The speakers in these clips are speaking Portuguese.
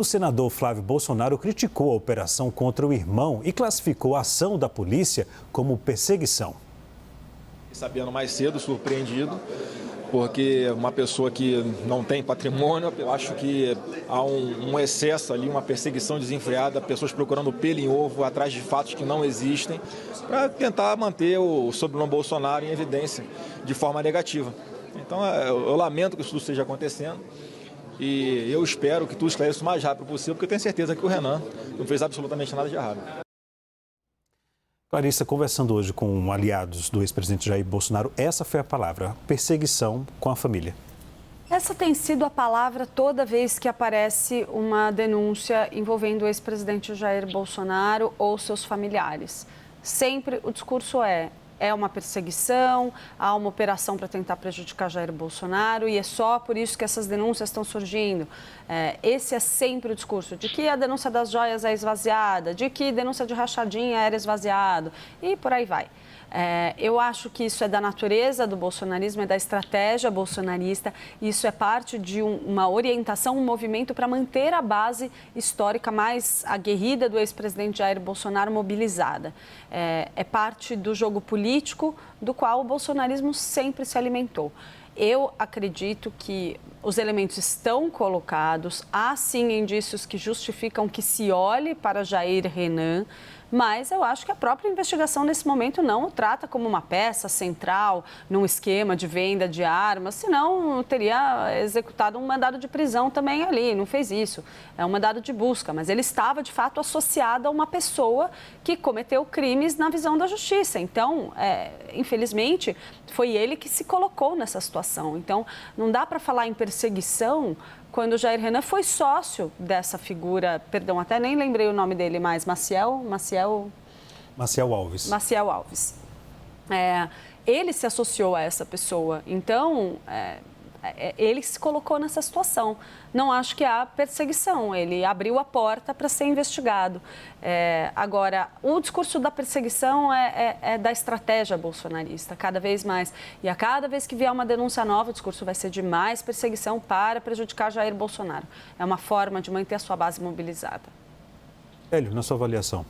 O senador Flávio Bolsonaro criticou a operação contra o irmão e classificou a ação da polícia como perseguição. Sabendo mais cedo, surpreendido, porque uma pessoa que não tem patrimônio, eu acho que há um excesso ali, uma perseguição desenfreada, pessoas procurando pelo em ovo atrás de fatos que não existem, para tentar manter o sobrenome Bolsonaro em evidência de forma negativa. Então, eu lamento que isso tudo esteja acontecendo. E eu espero que tudo esclareça o mais rápido possível, porque eu tenho certeza que o Renan não fez absolutamente nada de errado. Clarissa, conversando hoje com aliados do ex-presidente Jair Bolsonaro, essa foi a palavra, perseguição com a família. Essa tem sido a palavra toda vez que aparece uma denúncia envolvendo o ex-presidente Jair Bolsonaro ou seus familiares. Sempre o discurso é uma perseguição, há uma operação para tentar prejudicar Jair Bolsonaro e é só por isso que essas denúncias estão surgindo. Esse é sempre o discurso, de que a denúncia das joias é esvaziada, de que denúncia de rachadinha era esvaziado e por aí vai. Eu acho que isso é da natureza do bolsonarismo, é da estratégia bolsonarista. Isso é parte de uma orientação, um movimento para manter a base histórica mais aguerrida do ex-presidente Jair Bolsonaro mobilizada. É parte do jogo político do qual o bolsonarismo sempre se alimentou. Eu acredito que os elementos estão colocados, há sim indícios que justificam que se olhe para Jair Renan, mas eu acho que a própria investigação nesse momento não o trata como uma peça central num esquema de venda de armas, senão teria executado um mandado de prisão também ali, não fez isso. É um mandado de busca, mas ele estava de fato associado a uma pessoa que cometeu crimes na visão da justiça. Então, infelizmente, foi ele que se colocou nessa situação. Então, não dá para falar em perseguição quando o Jair Renan foi sócio dessa figura, perdão, até nem lembrei o nome dele mais, Maciel Alves. Maciel Alves. Ele se associou a essa pessoa, então ele se colocou nessa situação. Não acho que há perseguição, ele abriu a porta para ser investigado. Agora, o discurso da perseguição é da estratégia bolsonarista, cada vez mais. E a cada vez que vier uma denúncia nova, o discurso vai ser de mais perseguição para prejudicar Jair Bolsonaro. É uma forma de manter a sua base mobilizada. Hélio, na sua avaliação.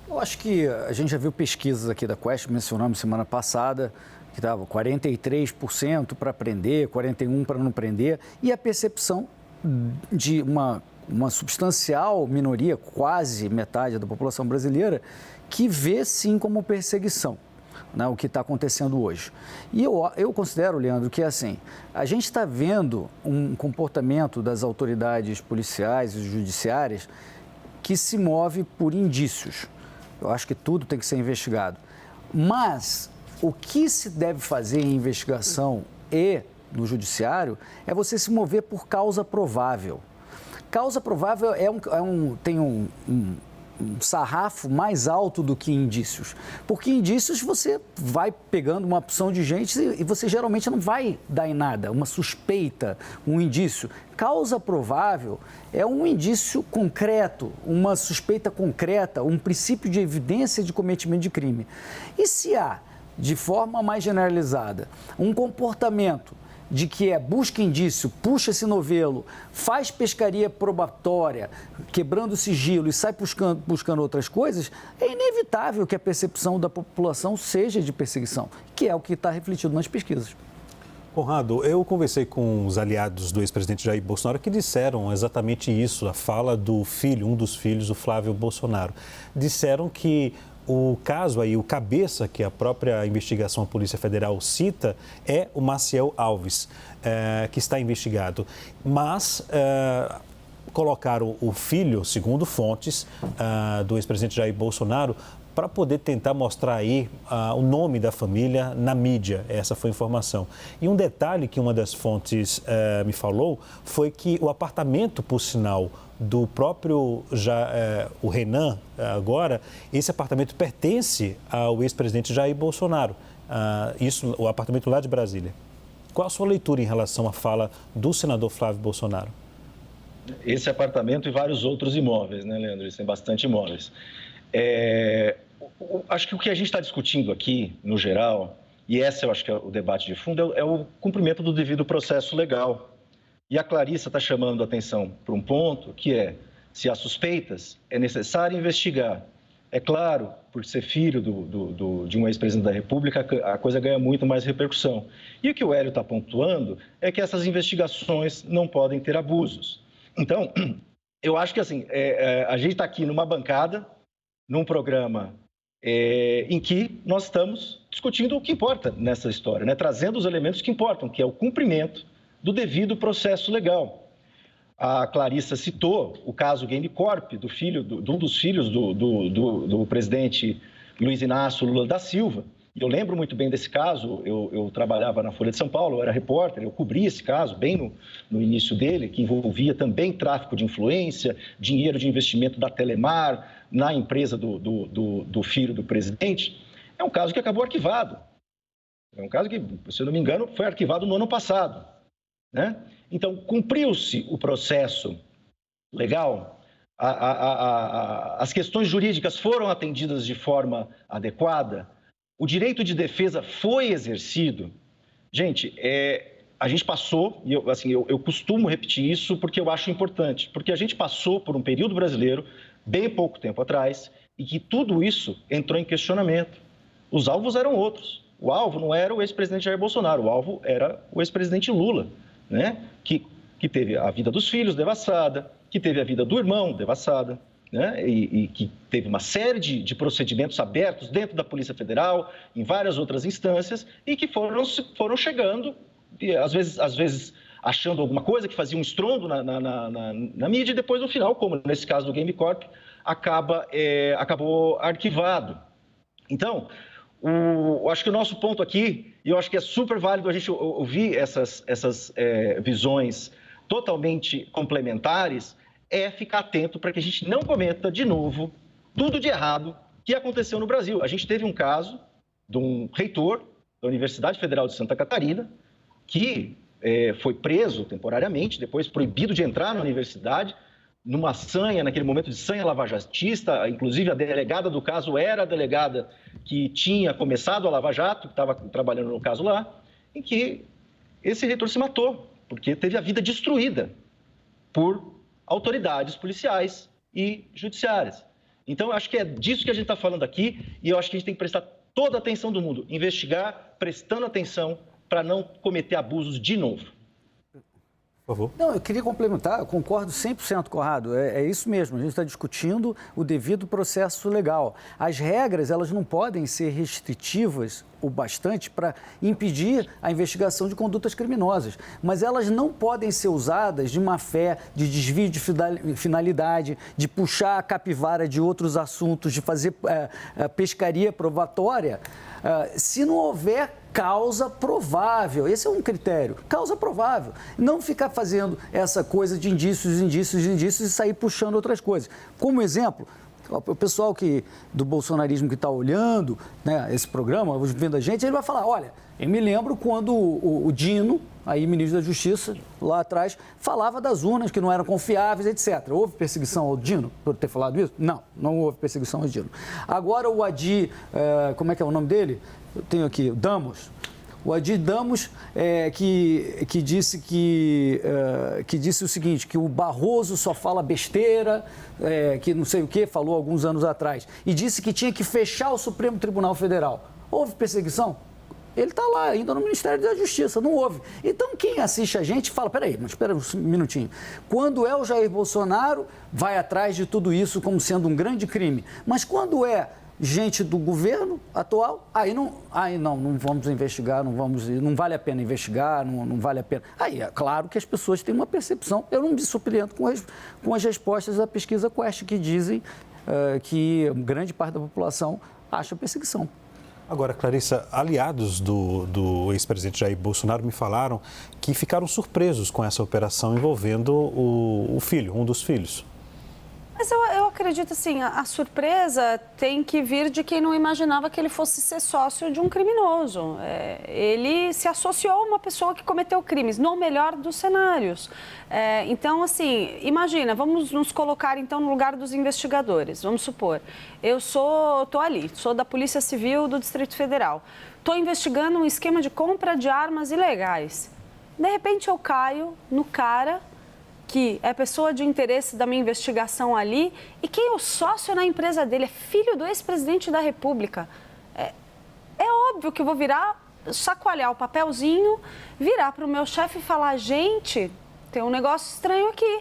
Eu acho que a gente já viu pesquisas aqui da Quest, mencionamos semana passada, que estava 43% para prender, 41% para não prender, e a percepção de uma substancial minoria, quase metade da população brasileira, que vê sim como perseguição, né, o que está acontecendo hoje. E eu considero, Leandro, que é assim, a gente está vendo um comportamento das autoridades policiais e judiciárias que se move por indícios. Eu acho que tudo tem que ser investigado. Mas o que se deve fazer em investigação e no judiciário é você se mover por causa provável. Causa provável tem um sarrafo mais alto do que indícios. Porque indícios você vai pegando uma opção de gente e você geralmente não vai dar em nada, uma suspeita, um indício. Causa provável é um indício concreto, uma suspeita concreta, um princípio de evidência de cometimento de crime. E se há, de forma mais generalizada, um comportamento de que busca indício, puxa esse novelo, faz pescaria probatória, quebrando o sigilo e sai buscando outras coisas, é inevitável que a percepção da população seja de perseguição, que é o que está refletido nas pesquisas. Conrado, eu conversei com os aliados do ex-presidente Jair Bolsonaro que disseram exatamente isso, a fala do filho, um dos filhos, o Flávio Bolsonaro. Disseram que o caso aí, o cabeça que a própria investigação, a Polícia Federal cita, é o Maciel Alves, que está investigado. Mas colocaram o filho, segundo fontes, do ex-presidente Jair Bolsonaro, para poder tentar mostrar aí o nome da família na mídia. Essa foi a informação. E um detalhe que uma das fontes me falou foi que o apartamento, por sinal, do próprio o Renan, agora, esse apartamento pertence ao ex-presidente Jair Bolsonaro. O apartamento lá de Brasília. Qual a sua leitura em relação à fala do senador Flávio Bolsonaro? Esse apartamento e vários outros imóveis, né, Leandro? Eles têm bastante imóveis. Acho que o que a gente está discutindo aqui, no geral, e esse eu acho que é o debate de fundo, é o cumprimento do devido processo legal. E a Clarissa está chamando a atenção para um ponto que é, se há suspeitas, é necessário investigar. É claro, por ser filho de um ex-presidente da República, a coisa ganha muito mais repercussão. E o que o Hélio está pontuando é que essas investigações não podem ter abusos. Então, eu acho que assim, a gente está aqui numa bancada, num programa em que nós estamos discutindo o que importa nessa história, né? Trazendo os elementos que importam, que é o cumprimento do devido processo legal. A Clarissa citou o caso GameCorp, de um dos filhos do presidente Luiz Inácio Lula da Silva. E eu lembro muito bem desse caso, eu trabalhava na Folha de São Paulo, eu era repórter, eu cobri esse caso bem no início dele, que envolvia também tráfico de influência, dinheiro de investimento da Telemar na empresa do filho do presidente. É um caso que acabou arquivado. É um caso que, se eu não me engano, foi arquivado no ano passado, né? Então, cumpriu-se o processo legal, as questões jurídicas foram atendidas de forma adequada, o direito de defesa foi exercido. Gente, a gente passou, e eu costumo repetir isso porque eu acho importante, porque a gente passou por um período brasileiro, bem pouco tempo atrás, e que tudo isso entrou em questionamento. Os alvos eram outros. O alvo não era o ex-presidente Jair Bolsonaro, o alvo era o ex-presidente Lula, né? Que teve a vida dos filhos devassada, que teve a vida do irmão devassada, né? E que teve uma série de procedimentos abertos dentro da Polícia Federal, em várias outras instâncias, e que foram chegando, e às vezes achando alguma coisa, que fazia um estrondo na mídia, e depois, no final, como nesse caso do GameCorp, acabou arquivado. Então, acho que o nosso ponto aqui, e eu acho que é super válido a gente ouvir essas visões totalmente complementares, é ficar atento para que a gente não cometa de novo tudo de errado que aconteceu no Brasil. A gente teve um caso de um reitor da Universidade Federal de Santa Catarina que foi preso temporariamente, depois proibido de entrar na universidade, numa sanha, naquele momento de sanha lavajatista, inclusive a delegada do caso era a delegada que tinha começado a Lava Jato, que estava trabalhando no caso lá, em que esse reitor se matou, porque teve a vida destruída por autoridades policiais e judiciárias. Então, eu acho que é disso que a gente está falando aqui, e eu acho que a gente tem que prestar toda a atenção do mundo, investigar, prestando atenção para não cometer abusos de novo. Por favor. Não, eu queria complementar, eu concordo 100%, Conrado, é isso mesmo, a gente está discutindo o devido processo legal. As regras, elas não podem ser restritivas o bastante para impedir a investigação de condutas criminosas, mas elas não podem ser usadas de má fé, de desvio de finalidade, de puxar a capivara de outros assuntos, de fazer pescaria probatória, se não houver causa provável. Esse é um critério, causa provável. Não ficar fazendo essa coisa de indícios e sair puxando outras coisas. Como exemplo, o pessoal do bolsonarismo que está olhando, né, esse programa, vendo a gente, ele vai falar, olha, eu me lembro quando o Dino, aí ministro da Justiça, lá atrás, falava das urnas que não eram confiáveis, etc. Houve perseguição ao Dino por ter falado isso? Não, não houve perseguição ao Dino. Agora o Adi, como é que é o nome dele? Eu tenho aqui, Damos. O Adi Damos, que disse o seguinte, que o Barroso só fala besteira, que não sei o que, falou alguns anos atrás, e disse que tinha que fechar o Supremo Tribunal Federal. Houve perseguição? Ele está lá, ainda no Ministério da Justiça, não houve. Então, quem assiste a gente fala, peraí, mas espera um minutinho. Quando é o Jair Bolsonaro, vai atrás de tudo isso como sendo um grande crime. Mas quando é gente do governo atual, aí não vamos investigar, não vale a pena investigar, não vale a pena. Aí é claro que as pessoas têm uma percepção. Eu não me surpreendo com as respostas da pesquisa Quest, que dizem que grande parte da população acha perseguição. Agora, Clarissa, aliados do ex-presidente Jair Bolsonaro me falaram que ficaram surpresos com essa operação envolvendo o filho, um dos filhos. Mas eu acredito assim, a surpresa tem que vir de quem não imaginava que ele fosse ser sócio de um criminoso. Ele se associou a uma pessoa que cometeu crimes, no melhor dos cenários. Então, assim, imagina, vamos nos colocar então no lugar dos investigadores. Vamos supor, eu sou da Polícia Civil do Distrito Federal. Estou investigando um esquema de compra de armas ilegais. De repente eu caio no cara que é pessoa de interesse da minha investigação ali e quem é o sócio na empresa dele é filho do ex-presidente da República. É óbvio que eu vou chacoalhar o papelzinho, virar para o meu chefe e falar, gente, tem um negócio estranho aqui,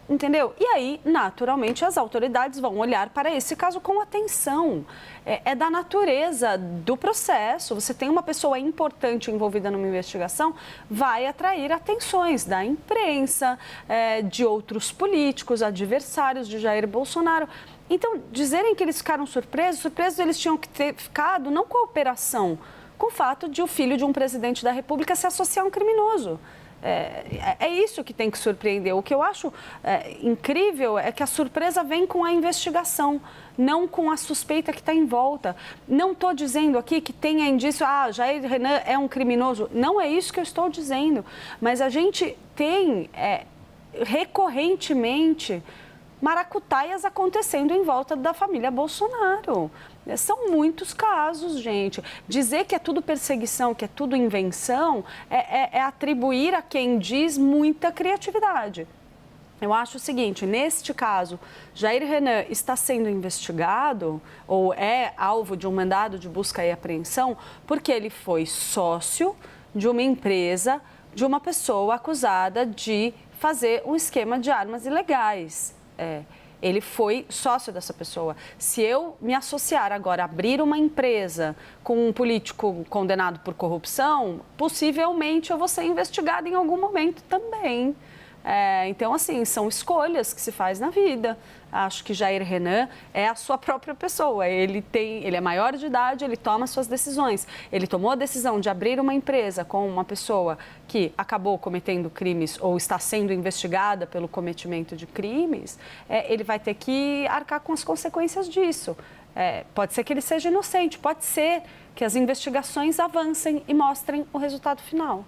entendeu? E aí, naturalmente, as autoridades vão olhar para esse caso com atenção. É da natureza do processo. Você tem uma pessoa importante envolvida numa investigação, vai atrair atenções da imprensa, de outros políticos, adversários de Jair Bolsonaro. Então, dizerem que eles ficaram surpresos eles tinham que ter ficado não com a operação, com o fato de o filho de um presidente da República se associar a um criminoso. É isso que tem que surpreender. O que eu acho incrível é que a surpresa vem com a investigação, não com a suspeita que está em volta. Não estou dizendo aqui que tenha indício, Jair Renan é um criminoso. Não é isso que eu estou dizendo. Mas a gente tem recorrentemente maracutaias acontecendo em volta da família Bolsonaro. São muitos casos, gente. Dizer que é tudo perseguição, que é tudo invenção, é atribuir a quem diz muita criatividade. Eu acho o seguinte, neste caso, Jair Renan está sendo investigado ou é alvo de um mandado de busca e apreensão porque ele foi sócio de uma empresa, de uma pessoa acusada de fazer um esquema de armas ilegais. Ele foi sócio dessa pessoa. Se eu me associar agora, abrir uma empresa com um político condenado por corrupção, possivelmente eu vou ser investigada em algum momento também. Então, assim, são escolhas que se faz na vida. Acho que Jair Renan é a sua própria pessoa. Ele é maior de idade, ele toma suas decisões. Ele tomou a decisão de abrir uma empresa com uma pessoa que acabou cometendo crimes ou está sendo investigada pelo cometimento de crimes. Ele vai ter que arcar com as consequências disso. Pode ser que ele seja inocente, pode ser que as investigações avancem e mostrem o resultado final.